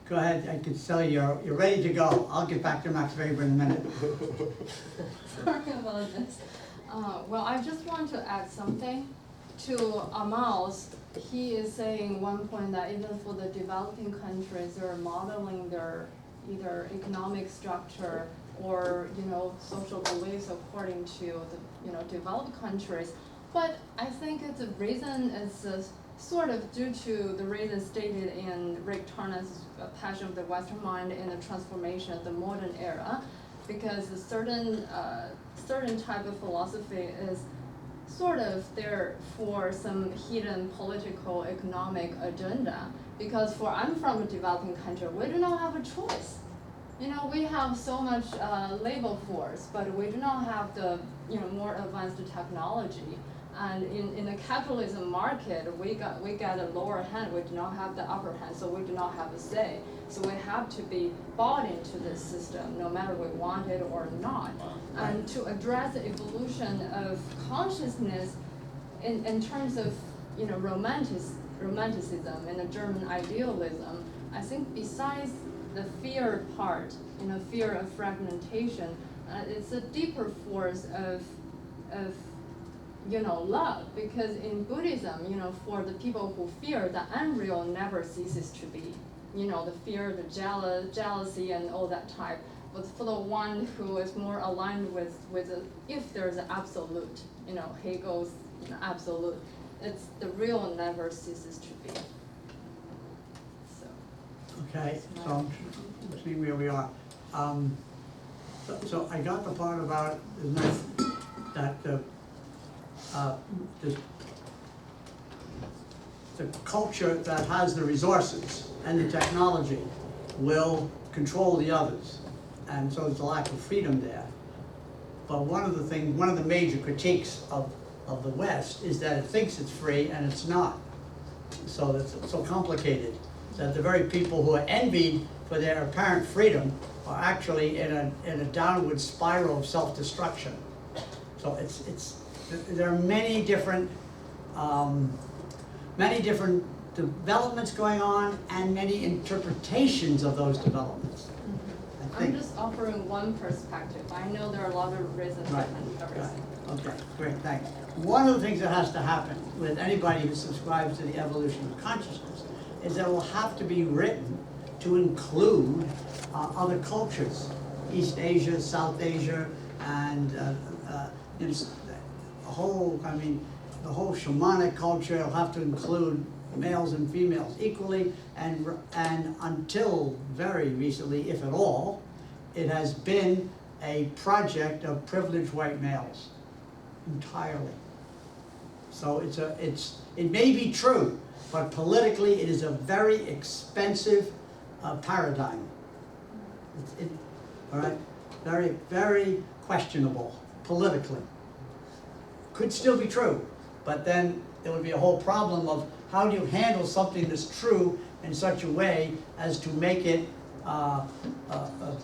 go ahead, I can tell you, you're ready to go. I'll get back to Max Weber in a minute. Sorry about this. Well, I just want to add something to Amal's. He is saying one point that even for the developing countries, they're modeling their either economic structure or social beliefs according to the developed countries. But I think it's a reason is sort of due to the reason stated in Rick Tarnas' Passion of the Western Mind in the transformation of the modern era, because a certain type of philosophy is sort of there for some hidden political economic agenda. Because I'm from a developing country, we do not have a choice. We have so much labor force, but we do not have the more advanced technology. And in the capitalism market, we get a lower hand. We do not have the upper hand, so we do not have a say. So we have to be bought into this system, no matter we want it or not. And to address the evolution of consciousness in terms of romanticism and the German idealism, I think besides the fear part, fear of fragmentation, it's a deeper force of love, because in Buddhism, for the people who fear, the unreal never ceases to be. The fear, the jealousy, and all that type. But for the one who is more aligned with if there's an absolute, Hegel's absolute, it's the real never ceases to be. So. Okay, so let's see where we are. So I got the part about that the culture that has the resources and the technology will control the others, and so there's a lack of freedom there. But one of the major critiques of the West is that it thinks it's free and it's not. So it's so complicated that the very people who are envied for their apparent freedom are actually in a downward spiral of self-destruction. So there are many different developments going on and many interpretations of those developments. I think. I'm just offering one perspective. I know there are a lot of reasons behind everything. Okay, great, thanks. One of the things that has to happen with anybody who subscribes to the evolution of consciousness is that it will have to be written to include other cultures, East Asia, South Asia, and you know, the whole shamanic culture will have to include males and females equally, and until very recently, if at all, it has been a project of privileged white males entirely. So it may be true, but politically it is a very expensive paradigm. All right, very, very questionable politically. Could still be true, but then there would be a whole problem of how do you handle something that's true in such a way as to make it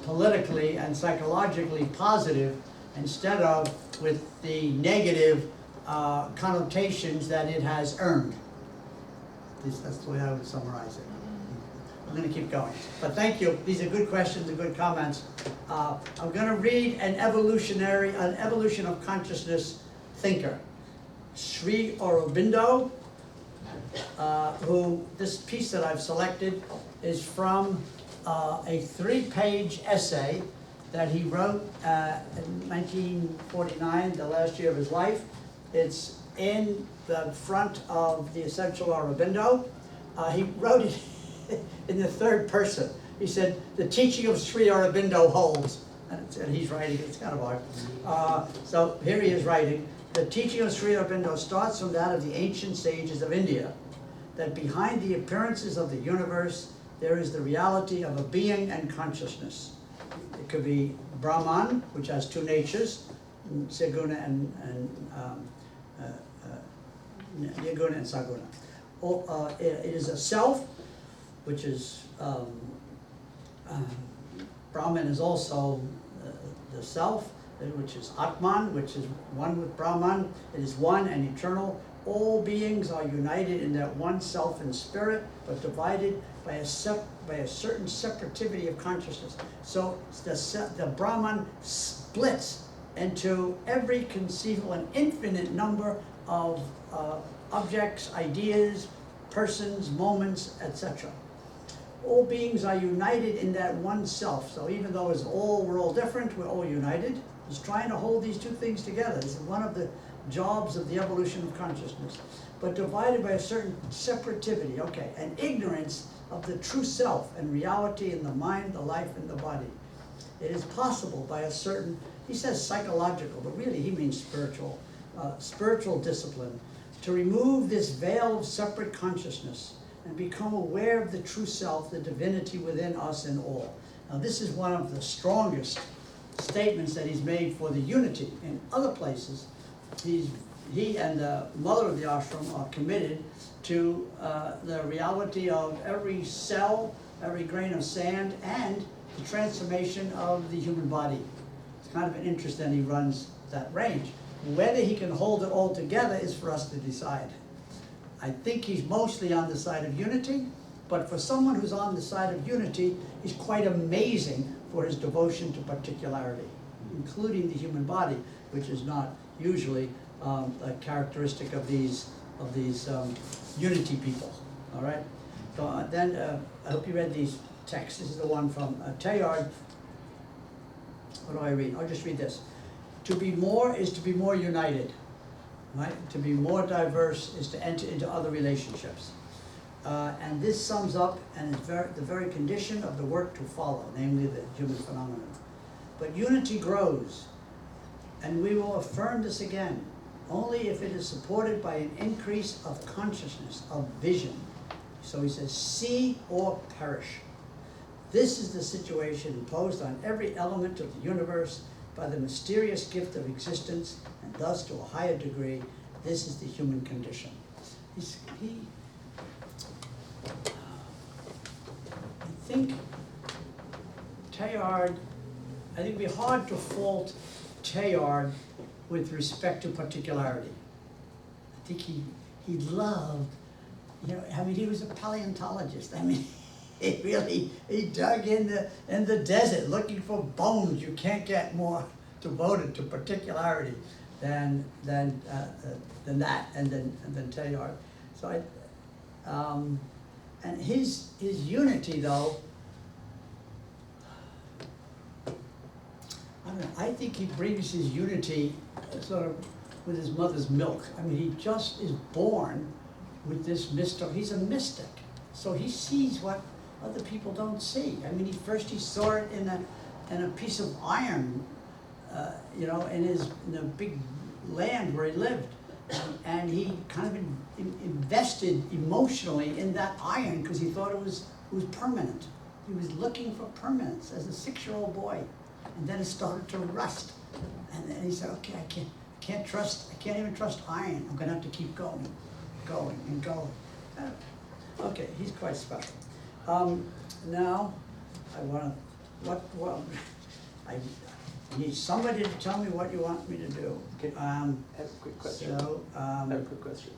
politically and psychologically positive instead of with the negative connotations that it has earned. That's the way I would summarize it. I'm going to keep going, but thank you. These are good questions and good comments. I'm going to read an evolution of consciousness thinker, Sri Aurobindo, who this piece that I've selected is from a 3-page essay that he wrote in 1949, the last year of his life. It's in the front of the Essential Aurobindo. He wrote it in the third person. He said, "The teaching of Sri Aurobindo holds," and he's writing, it's kind of hard. So here he is writing, "The teaching of Sri Aurobindo starts from that of the ancient sages of India, that behind the appearances of the universe, there is the reality of a being and consciousness. It could be Brahman, which has two natures, Saguna and Nirguna and Saguna. Or, it is a self, which is Brahman is also the self, which is Atman, which is one with Brahman. It is one and eternal. All beings are united in that one self and spirit, but divided by a certain separativity of consciousness." So the Brahman splits into every conceivable and infinite number of objects, ideas, persons, moments, etc. All beings are united in that one self. So even though we're all different, we're all united. He's trying to hold these two things together. This is one of the jobs of the evolution of consciousness. But divided by a certain separativity, okay, and ignorance of the true self and reality in the mind, the life, and the body. It is possible by a certain, he says psychological, but really he means spiritual discipline, to remove this veil of separate consciousness and become aware of the true self, the divinity within us and all. Now this is one of the strongest statements that he's made for the unity. In other places, he and the mother of the ashram are committed to the reality of every cell, every grain of sand, and the transformation of the human body. It's kind of an interest that he runs that range. Whether he can hold it all together is for us to decide. I think he's mostly on the side of unity, but for someone who's on the side of unity, he's quite amazing for his devotion to particularity, including the human body, which is not usually a characteristic of these unity people. All right. So then I hope you read these texts. This is the one from Teilhard. What do I read? I'll just read this. To be more is to be more united. Right? To be more diverse is to enter into other relationships. And this sums up and is the very condition of the work to follow, namely the human phenomenon. But unity grows, and we will affirm this again, only if it is supported by an increase of consciousness, of vision. So he says, see or perish. This is the situation imposed on every element of the universe by the mysterious gift of existence, and thus to a higher degree, this is the human condition. I think Teilhard, I think it'd be hard to fault Teilhard with respect to particularity. I think he loved, he was a paleontologist. He dug in the desert looking for bones. You can't get more devoted to particularity. than that, and then Teilhard. So and his unity though, I don't know, I think he brings his unity sort of with his mother's milk. I mean, he just is born with this he's a mystic. So he sees what other people don't see. I mean, he saw it in a piece of iron, you know, in a big land where he lived. And he kind of invested emotionally in that iron because he thought it was permanent. He was looking for permanence as a 6-year-old boy. And then it started to rust. And then he said, okay, I can't even trust iron. I'm gonna have to keep going. Okay, he's quite special. Now, I need somebody to tell me what you want me to do. Okay. I have a quick question. So, I have a quick question.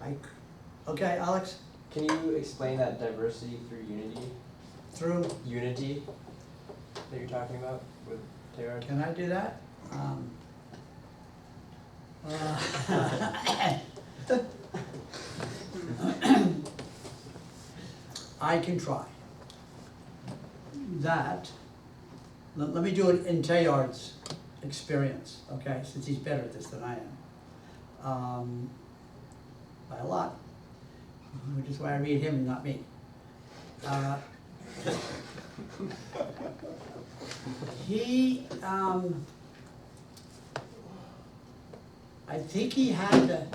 okay, Alex, Can you explain that diversity through unity? through, Unity that you're talking about with Teilhard? can I do that? I can try. That, let me do it in Teilhard's experience, okay, since he's better at this than I am. By a lot, which is why I read him, not me. He, I think he had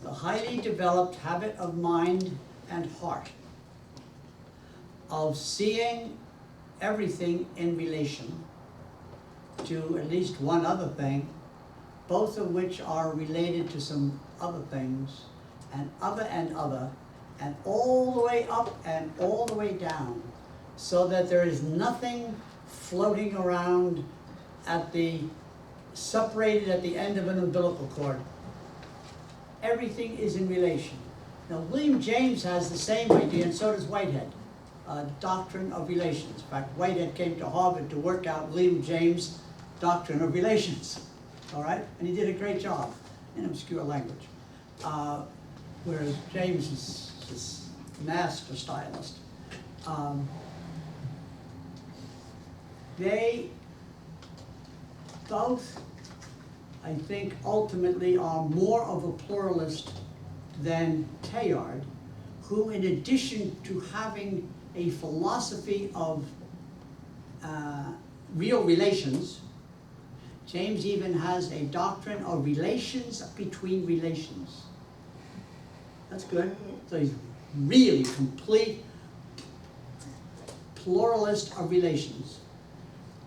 the highly developed habit of mind and heart of seeing everything in relation to at least one other thing, both of which are related to some other things, and other, and all the way up and all the way down, so that there is nothing floating around separated at the end of an umbilical cord. Everything is in relation. Now, William James has the same idea, and so does Whitehead, doctrine of relations. In fact, Whitehead came to Harvard to work out William James' doctrine of relations, all right? And he did a great job in obscure language. Whereas James is this master stylist. They both, I think, ultimately are more of a pluralist than Teilhard, who, in addition to having a philosophy of real relations, James even has a doctrine of relations between relations. That's good. So he's really complete pluralist of relations.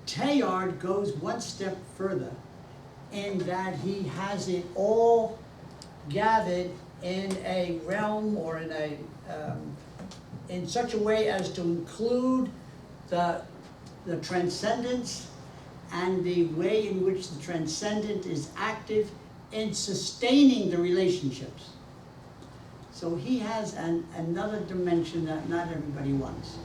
Teilhard goes one step further in that he has it all gathered in a realm or in such a way as to include the transcendence and the way in which the transcendent is active in sustaining the relationships. So he has another dimension that not everybody wants.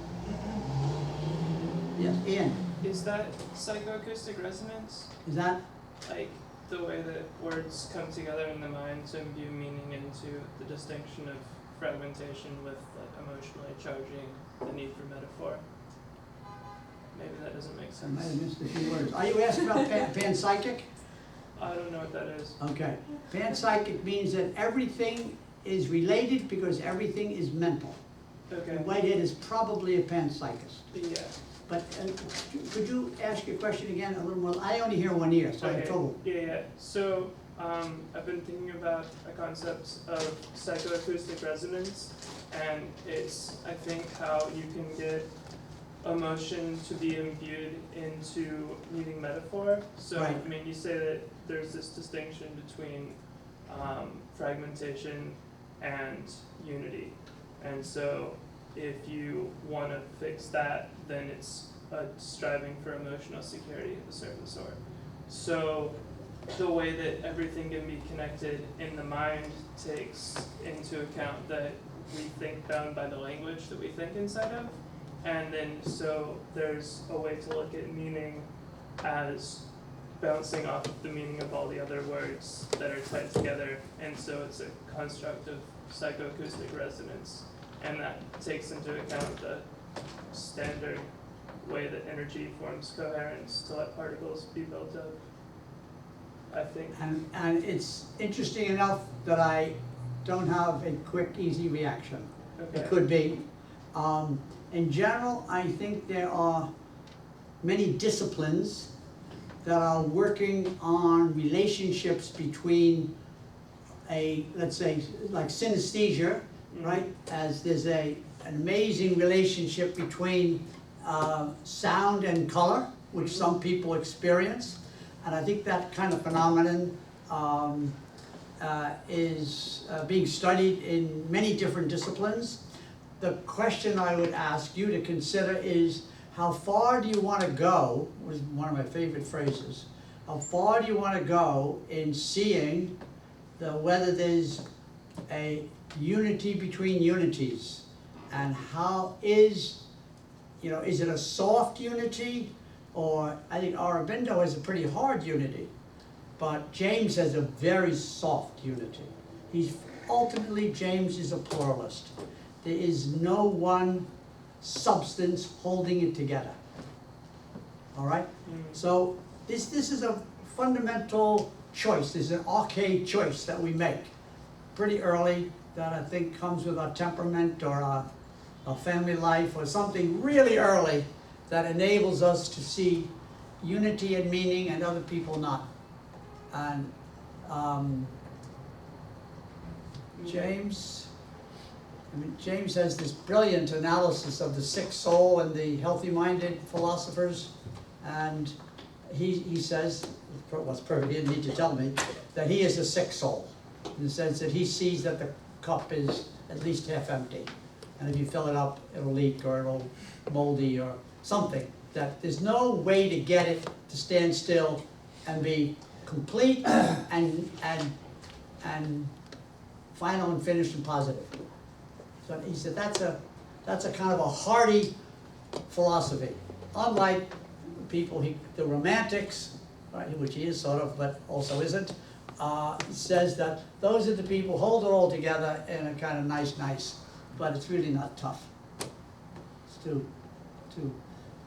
Yes, Ian, Is that psychoacoustic resonance? is that? Like the way that words come together in the mind to imbue meaning into the distinction of fragmentation with like emotionally charging the need for metaphor? Maybe that doesn't make I might sense. have missed a few words. Are you asking about panpsychic? I don't know what that is. Okay. Panpsychic means that everything is related because everything is mental. Okay. And Whitehead is probably a panpsychist. Yeah. But could you ask your question again a little more? I only hear one ear, so I have trouble. Yeah. So I've been thinking about a concept of psychoacoustic resonance, and it's, I think, how you can get emotion to be imbued into needing metaphor. So, Right. I mean, you say that there's this distinction between fragmentation and unity. And so if you want to fix that, then it's a striving for emotional security of a certain sort. So the way that everything can be connected in the mind takes into account that we think bound by the language that we think inside of. And then so there's a way to look at meaning as bouncing off of the meaning of all the other words that are tied together, and so it's a construct of psychoacoustic resonance, and that takes into account the standard way that energy forms coherence to let particles be built up, I think. And it's interesting enough that I don't have a quick, easy reaction. Okay. It could be. In general, I think there are many disciplines that are working on relationships between let's say, like synesthesia, right? As there's an amazing relationship between sound and color, which some people experience. And I think that kind of phenomenon is being studied in many different disciplines. The question I would ask you to consider is, how far do you want to go, was one of my favorite phrases, how far do you want to go in seeing whether there's a unity between unities, and how is it a soft unity, or I think Aurobindo has a pretty hard unity, but James has a very soft unity. Ultimately, James is a pluralist. There is no one substance holding it together. All right? So this is a fundamental choice. This is an arcade choice that we make pretty early, that I think comes with our temperament or our family life, or something really early that enables us to see unity and meaning and other people not. And James has this brilliant analysis of the sick soul and the healthy-minded philosophers, and he says, what's perfect, he didn't need to tell me, that he is a sick soul, in the sense that he sees that the cup is at least half empty, and if you fill it up, it'll leak or it'll moldy or something, that there's no way to get it to stand still and be complete and final and finished and positive. So he said that's a kind of a hardy philosophy, unlike people, the romantics, right, which he is sort of, but also isn't, says that those are the people who hold it all together in a kind of nice, but it's really not tough. It's too,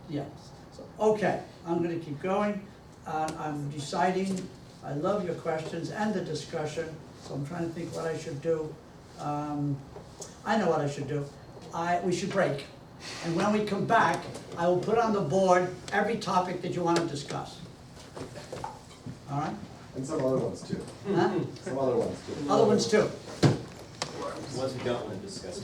yeah. So, okay, I'm gonna keep going. I'm deciding, I love your questions and the discussion, so I'm trying to think what I should do. I know what I should do. We should break. And when we come back, I will put on the board every topic that you want to discuss. All right? And some other ones too. Huh? Some other ones too. Other ones too. Ones we don't want to discuss.